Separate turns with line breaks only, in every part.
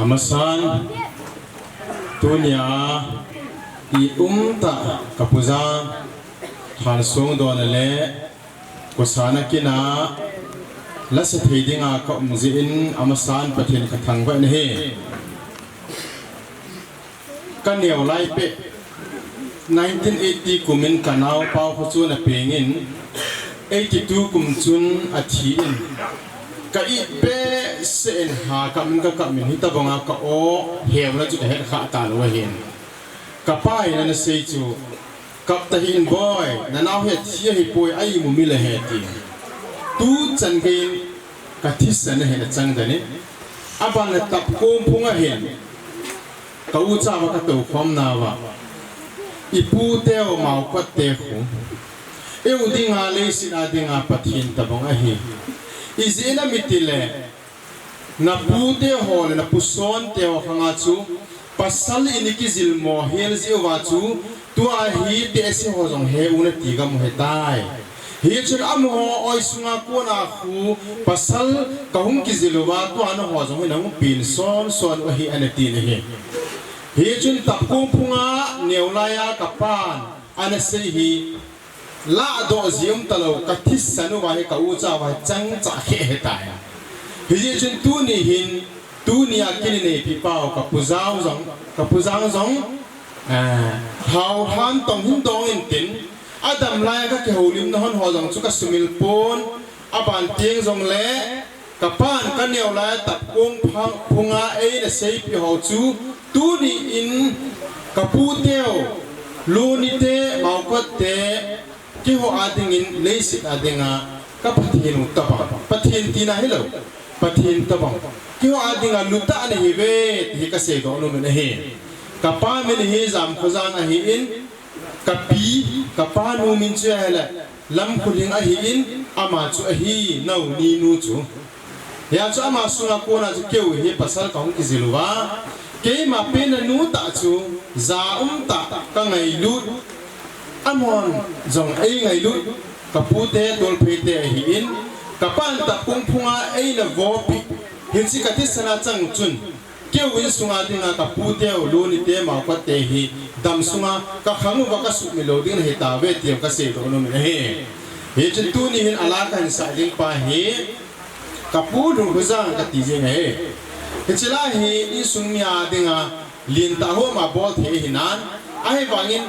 amasan tunia I ta kapuzan han song don le ko sana kina la se thidinga ka umzin amasan pathin ka thangwa ne he kan neu lai pe 1980 kumin kanau pau khu na pengin 82 kum chun athin ka I pe sen ha ka min hi ta bonga ka o hewna chu he kha ta lo hin ka pai na sei chu kap ta hin boy na naw he thia hi poi ai mu mi le he ti tu chan ge ka thi san he na chang da ni aban na tap kom phunga hen ka u cha wa ka to khom na wa I pu te o mau kwat te khu e u dinga le sin a dinga pathin ta bong a hi I zena mitile na pu te ho le na pu son te o khanga chu pasal ini ki zil mo hel zi wa chu tu a hi te se ho jong he una ti ga mo he tai hi chur am ho oi sunga ko na khu pasal ka hum ki zil wa tu an ho jong na mu pin son son o hi an ti ne hi chun tap ko phunga neulaya ka pan an se hi la do zium talo ka this sanu wa he ka u cha wa chang cha he tai hi chun tu ni hin tu nia kini ne pi pao ka puzang zong hau han tong hin dong in tin adam lai ka ke holim na hon ho jong chu ka sumil pon aban tieng zong le ka pan ka neu lai tap kong phunga e na sei pi ho chu tu ni in ka pu teo lu ni te mau ko te ki ho ading in leisit adinga ka pathin utapa pathin tina hello pathin tabang kyo adinga luta ne hibe hi ka se do no me he ka pa me hi zam khozan a hi in ka pi ka pa nu min che hele lam khuling a hi in ama chu a hi nau ni nu chu ya chu ama sunga ko na chu keu hi pasal ka hung ki ziluwa ke ma pe na nu ta chu za ta ka ngai lu amon jong ai ngai lu ka pu te tol phe te hi in ka pan ta kung phunga ai na vo pi hin si ka tisana chang chun keu win sunga dinga ka pu te o lu ni te ma ka te hi dam sunga ka khamu ba ka su mi lo ding he ta ve ti ka se do no me he he chen tu ni hin ala ka hin sa ding pa he ka pu du huzang ka ti je he he chila hi in sung mia dinga lin ta ho ma bol the hinan ai wangin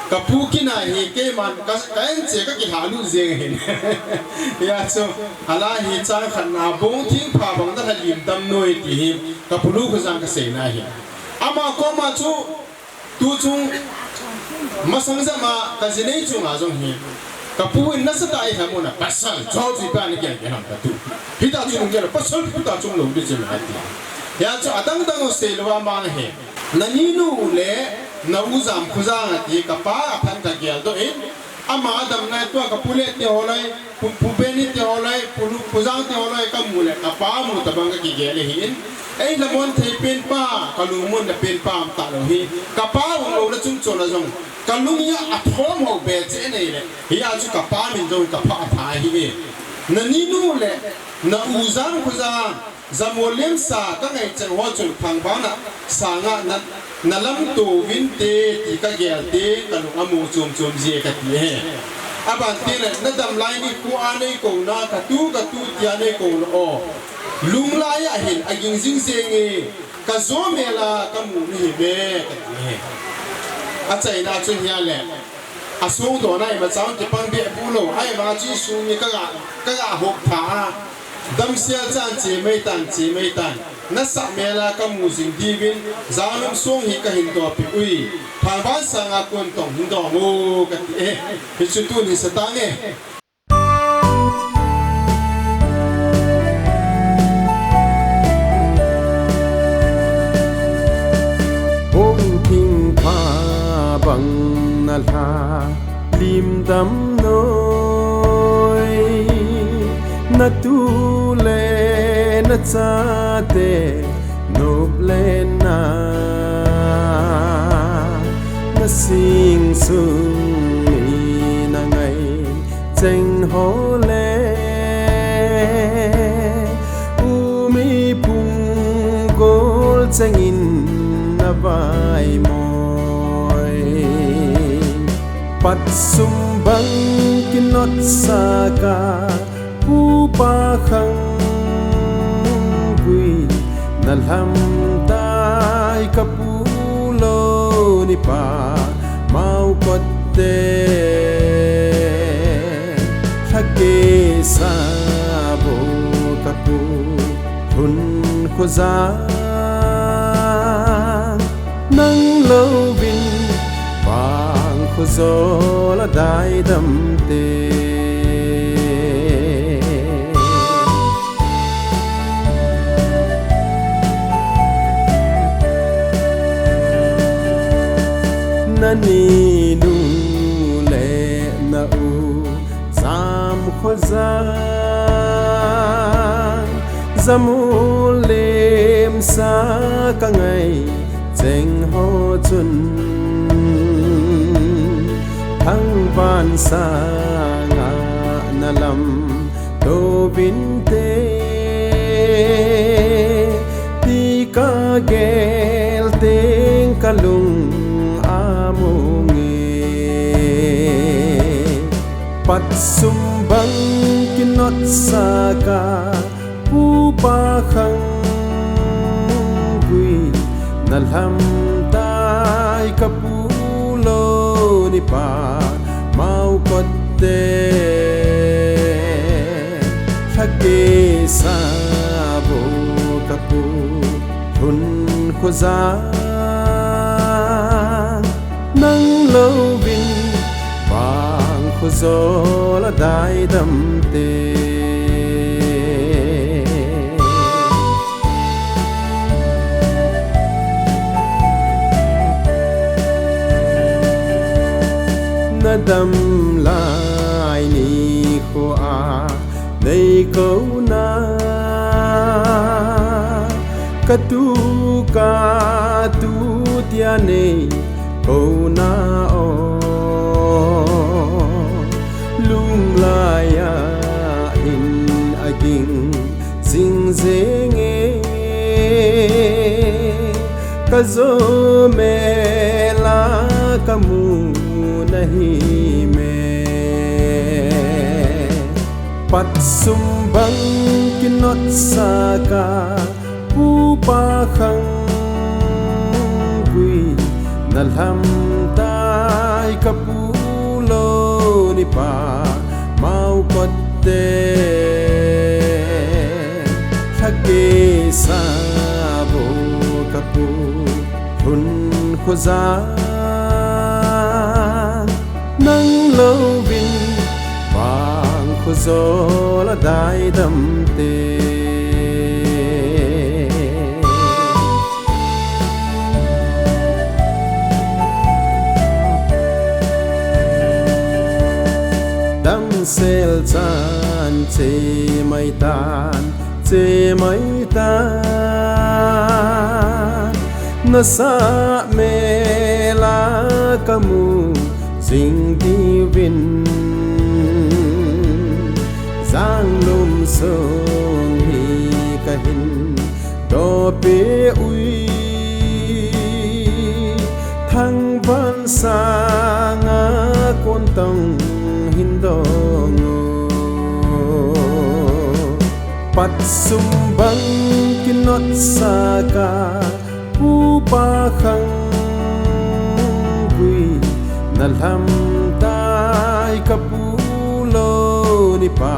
kapu kina hi ke man ka en che ka ki halu zeng hin ya so hala hi chang khan na bong thing pha bang da lim dam noi ti hi kapulu khu jang ka se na hi ama ko ma chu tu chung masang za ma ka jinei chu nga jong hi kapu in na sa dai ha mo na pasal chau ji pa ni ke ke ham ka tu hi ta chung ge pasal pu ta chung lo de je ma ti ya chu adang dang o se lo ma na he na ni nu le na uzam khuzang ati kapa aphan ka gyal do in ama adam na to ka pule te holai pubeni te holai khuzang te holai ka mule kapa mu tabang ka gyal hin ei la mon thei pen pa kalumun na pen pa am ta lo hi kapa lo la chung chona jong kalumia athom ho be che nei le hi a chu kapa min do kapa tha hi na ni nu le na uzam khuzang zamolem sa ka ngai chen ho chul phang ba na sa nga na lam tu vin te ti ka gel te ka lu amu chum chum je ka ti he aban te na dam lai ni ku anei ko na ka tu ti anei ko o lung la ya hin aging jing se nge ka zo me la ka mu ni be ka ti he a chai na chu hia le a sung do nai ma chang ti pang be bu lo ai ma chi su ni ka ga hok tha dam sia chan che mei tan na sa mela ka mu jing divin zanum song hi ka hin to pi ui phang ban sanga kon tong hin do mo ka ti e hi chu tu ni sa ta nge
hong thing pha bang na la lim dam noi na tu le na cha te nop le na sing sung ni na ngai cheng ho le u mi pung go cheng in na vai moi pat sum bang kinot saka upa khang gui nalham tai kapulo ni pa mau kotte thake sabo kapu hun khoza nang lâu vin vàng khozo la dai dam te nani nu le na u zam khoza zamulem sa ka ngai cheng ho chun thang van sa nga nalam do bin te ti ka gel teng kalung amunge pat sumbang kinot saka upa khang gui nalham tai kapulo ni pa mau kotte thake sabo kapu hun khoza nang lâu vin vàng khozo la dai dam te đâm lại ni khô a đây câu na ka tu tia ne câu na o lung la ya in aging sing zenge ka zo me la kamu nahi mein pat sumbang kinot saka upa khang gui nalham tai kapulo ni pa mau kotte thake sabo kapu hun khoza nang lâu vin vàng khozo la dai dam te dam sel chan che mai tan na sa me la kamu sing di vin giang lum sông hi ka hin do pe ui thang van sang a kon tong hin dong pat sumbang kinot saka upa khang gui nalham tai kapulo ni pa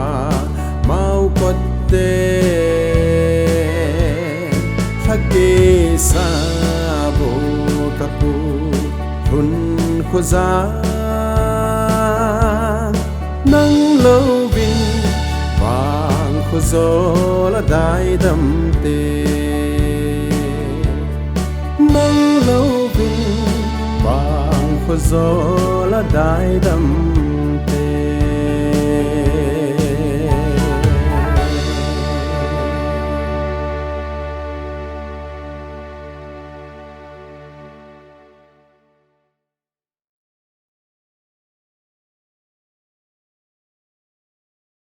mau kotte thake sabo kapu hun khoza nang lâu vin vàng khozo la dai dam te nang lâu vin khozo la dai dam